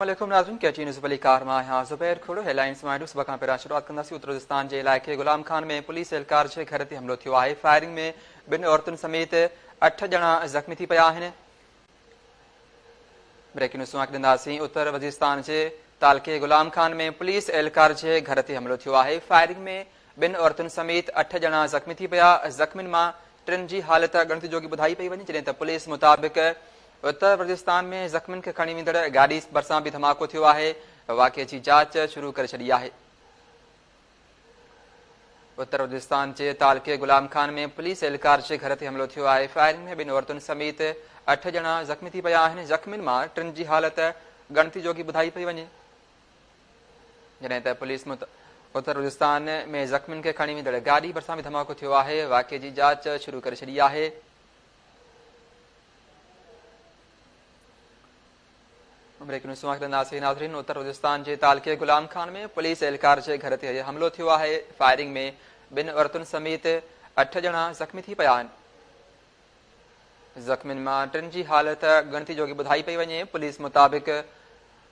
नाज़रीन कैची न्यूज़ वली कार मां आहियां ज़ुबैर खोड़ो हेडलाइंस मां सुबह खां पहिरां शुरूआत कंदासीं। उत्तर राजस्थान जे इलाइक़े गुलाम खान में पुलिस एहलकार जे घर ते हमलो थियो आहे। फायरिंग में 2 औरतुनि समेत 8 ॼणा ज़ख़्मी थी पिया आहिनि। ब्रेकिंग न्यूज़ ॾींदासीं। उत्तर वज़ीरिस्तान जे तालके गुलाम खान में पुलिस एहलकार जे घर ते हमलो थियो आहे। फायरिंग में 2 औरतुनि समेत 8 ॼणा ज़ख़्मी थी पिया। ज़ख़्मियुनि मां 3 जी हालत गणति जोगी ॿुधाई पई वञे, जॾहिं त पुलिस मुताबिक़ उत्तर वज़ीरिस्तान में ज़ख़्मियुनि खे खणी वेंदड़ गाॾी भरिसां बि धमाको थियो आहे। वाक़िए जी जांच शुरू करे छॾी आहे। उत्तर वज़ीरिस्तान जे तालके गुलाम खान में पुलिस एहलकार जे घर ते हमलो थियो आहे। फायरिंग में 2 औरतुनि समेत 8 ॼणा ज़ख़्मी थी पिया आहिनि। ज़ख़्मियुनि मां 3 जी हालत गणति जोगी ॿुधाई पई वञे, जॾहिं त पुलिस उत्तर वज़ीरिस्तान में ज़ख़्मियुनि खे खणी वेंदड़ गाॾी भरिसां बि धमाको थियो आहे। वाक़िए जी जांच शुरू करे छॾी आहे। नाज़रीन, उत्तर वज़ीरिस्तान जे तालके गुलाम खान में पुलिस एहलकार जे घर ते हमलो थियो आहे। फायरिंग में 2 औरतुनि समेत 8 ॼणा ज़ख़्मी थी पिया आहिनि। ज़ख़्मियुनि मां 3 जी हालत गणति जोगी ॿुधाई पई वञे। पुलिस मुताबिक़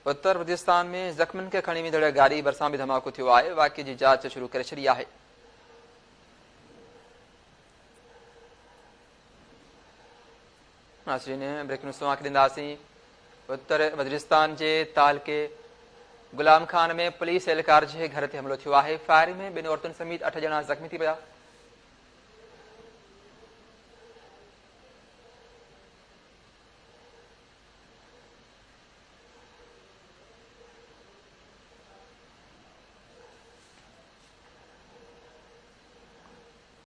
उत्तर वज़ीरिस्तान में ज़ख़्मियुनि खे खणी वेंदड़ गाॾी भरिसां बि धमाको थियो आहे। वाक़िए जी जांच शुरू करे छॾी आहे। नाज़रीन, ब्रेकिंग न्यूज़ ॾींदासीं। उत्तर वज़ीरिस्तान जे तालके गुलाम खान में पुलिस एहलकार जे घर ते हमलो थियो आहे। फायरिंग में 2 औरतुनि समेत 8 ॼणा ज़ख़्मी थी पिया।